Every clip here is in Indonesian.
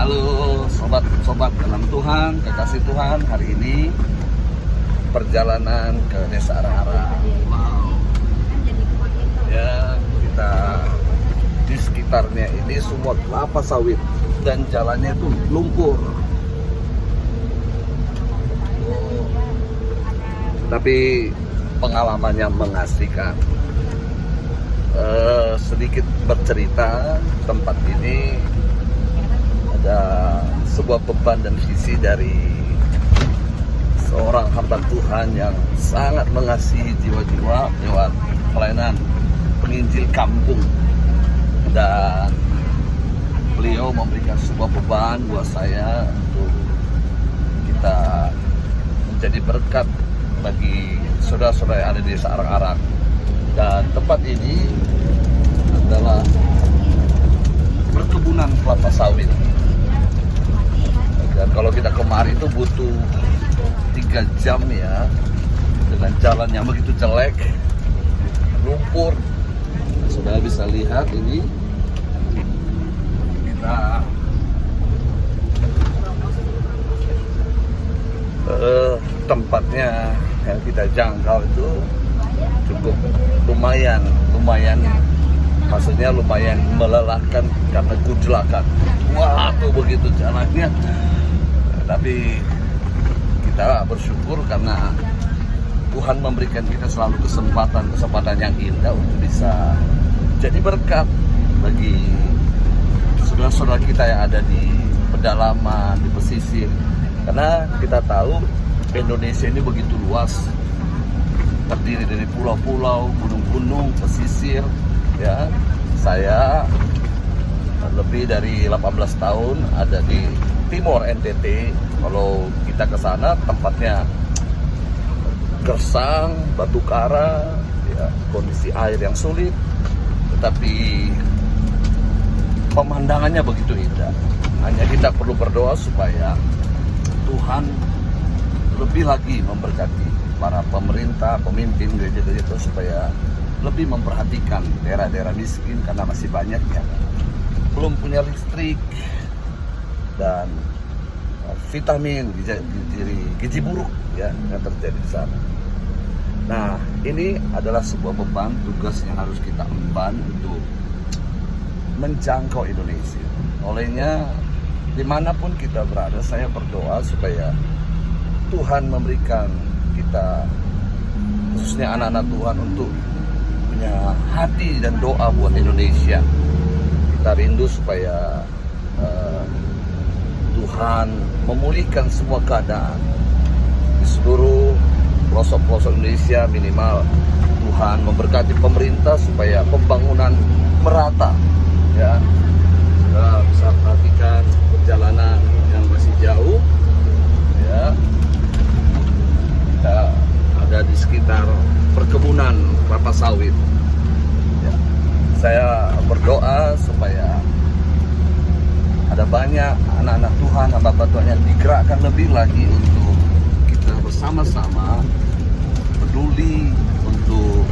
Halo sobat-sobat dalam Tuhan, kekasih Tuhan. Hari ini perjalanan ke Desa Arang-Arang. Wow. Ya, kita di sekitarnya ini semua kelapa sawit dan jalannya itu lumpur. Tapi pengalamannya mengasihkan. Sedikit bercerita, tempat ini ada sebuah beban dan visi dari seorang hamba Tuhan yang sangat mengasihi jiwa-jiwa lewat pelayanan penginjil kampung, dan beliau memberikan sebuah beban buat saya untuk kita menjadi berkat bagi saudara-saudara yang ada di Desa Arang-Arang. Dan tempat ini adalah perkebunan kelapa sawit. Dan kalau kita kemari itu butuh 3 jam ya, dengan jalan yang begitu jelek, lumpur. Sudah bisa lihat ini kita tempatnya yang kita jangkau itu cukup lumayan, maksudnya lumayan melelahkan karena gujlakan. Wah, tuh begitu jalannya. Tapi kita bersyukur karena Tuhan memberikan kita selalu kesempatan yang indah untuk bisa jadi berkat bagi saudara-saudara kita yang ada di pedalaman, di pesisir. Karena kita tahu Indonesia ini begitu luas, terdiri dari pulau-pulau, gunung-gunung, pesisir. Ya, saya lebih dari 18 tahun ada di Timor NTT. Kalau kita ke sana tempatnya gersang, batu kara, ya, kondisi air yang sulit, tetapi pemandangannya begitu indah. Hanya kita perlu berdoa supaya Tuhan lebih lagi memberkati para pemerintah, pemimpin gereja-gereja itu supaya lebih memperhatikan daerah-daerah miskin, karena masih banyak yang belum punya listrik dan vitamin gizi buruk ya yang terjadi di sana. Nah, ini adalah sebuah beban tugas yang harus kita emban untuk menjangkau Indonesia. Olehnya dimanapun kita berada, saya berdoa supaya Tuhan memberikan kita, khususnya anak-anak Tuhan, untuk punya hati dan doa buat Indonesia. Kita rindu supaya Tuhan memulihkan semua keadaan di seluruh pelosok-pelosok Indonesia. Minimal Tuhan memberkati pemerintah supaya pembangunan merata. Ya, kita bisa perhatikan perjalanan yang masih jauh. Ya, kita ada di sekitar perkebunan kelapa sawit. Ya, saya berdoa supaya ada banyak anak-anak Tuhan, hamba Tuhan yang digerakkan lebih lagi untuk kita bersama-sama peduli untuk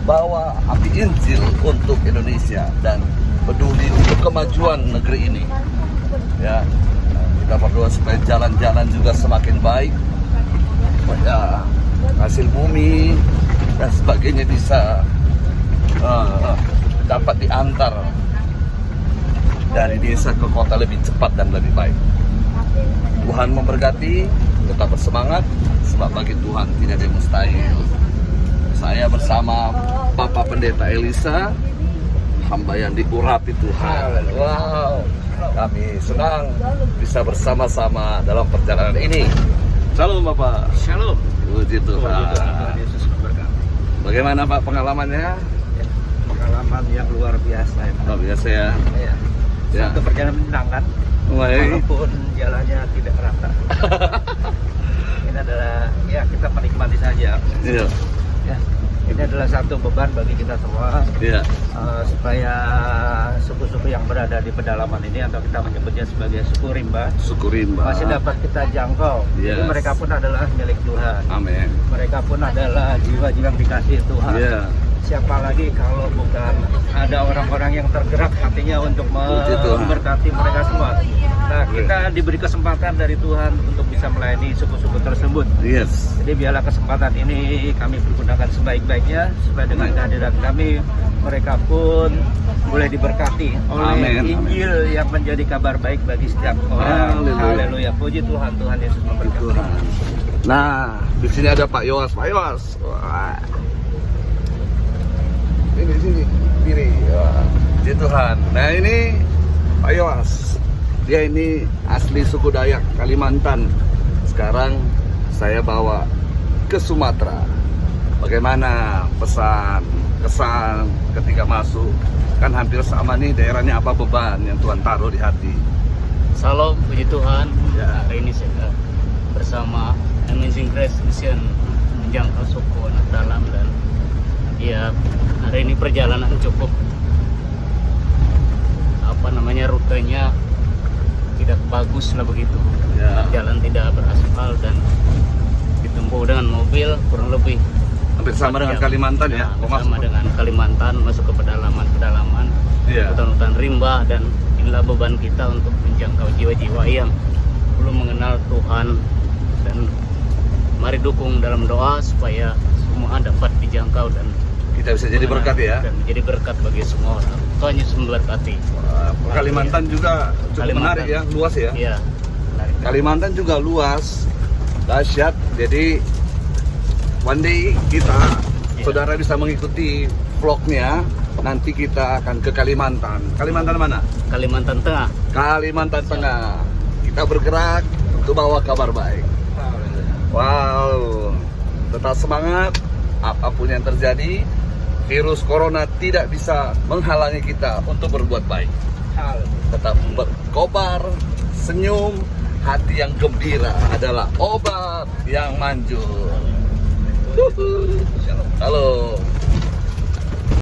membawa api Injil untuk Indonesia dan peduli untuk kemajuan negeri ini. Ya, kita berdoa supaya jalan-jalan juga semakin baik, supaya hasil bumi dan sebagainya bisa dapat diantar dari desa ke kota lebih cepat dan lebih baik. Tuhan memberkati, tetap bersemangat, sebab bagi Tuhan tidak ada yang mustahil. Saya bersama Bapak Pendeta Elisa, hamba yang diurapi Tuhan. Wow, kami senang bisa bersama-sama dalam perjalanan ini. Shalom Bapak. Shalom. Puji Tuhan. Bagaimana Pak pengalamannya? Pengalaman yang luar biasa. Luar biasa ya. Ya. Satu perjalanan menyenangkan, walaupun jalannya tidak rata. Ini adalah, ya, kita menikmati saja. Iya. Ya, ini adalah satu beban bagi kita semua. Iya. Supaya suku-suku yang berada di pedalaman ini, atau kita menyebutnya sebagai suku rimba, masih dapat kita jangkau. Yes. Jadi mereka pun adalah milik Tuhan. Amin. Mereka pun adalah jiwa-jiwa yang dikasihi Tuhan. Yeah. siapa lagi kalau bukan ada orang-orang yang tergerak hatinya untuk memberkati mereka semua. Nah, kita diberi kesempatan dari Tuhan untuk bisa melayani suku-suku tersebut. Yes. Jadi biarlah kesempatan ini kami pergunakan sebaik-baiknya supaya dengan kehadiran kami mereka pun boleh diberkati oleh Amin. Injil yang menjadi kabar baik bagi setiap orang. Haleluya. Puji Tuhan, Tuhan Yesus memberkati. Nah, di sini ada Pak Yowas. Pak Yowas. Wah. Sini. Kiri. Wah. Puji Tuhan. Nah, ini Pak Yowas. Dia ini asli suku Dayak Kalimantan. Sekarang saya bawa ke Sumatera. Bagaimana kesan ketika masuk? Kan hampir sama nih daerahnya, apa beban yang Tuhan taruh di hati? Salam, puji Tuhan. Ya. Hari ini saya bersama Amazing Grace Mission menjangkau suku anak dalam, dan ya hari ini perjalanan cukup rutenya tidak bagus lah begitu. Ya. Jalan tidak beraspal dan ditempuh dengan mobil kurang lebih Hampir sama dengan Kalimantan ya? Sama dengan Kalimantan, masuk ke pedalaman-pedalaman, Iya. hutan-hutan rimba, dan inilah beban kita untuk menjangkau jiwa-jiwa yang belum mengenal Tuhan. Dan mari dukung dalam doa supaya semua dapat dijangkau dan Kita bisa jadi berkat ya. dan menjadi berkat bagi semua orang. Tuhan Yesus memberkati. Wah, Kalimantan juga cukup Kalimantan. menarik ya, luas ya. Iya, menarik. Kalimantan juga luas, dahsyat. Jadi one day kita, saudara bisa mengikuti vlognya. Nanti kita akan ke Kalimantan. Kalimantan mana? Kalimantan Tengah. Kalimantan Tengah. Kita bergerak untuk bawa kabar baik. Wow, tetap semangat. Apapun yang terjadi, virus corona tidak bisa menghalangi kita untuk berbuat baik. Tetap berkobar, senyum, hati yang gembira adalah obat yang manjur. Halo.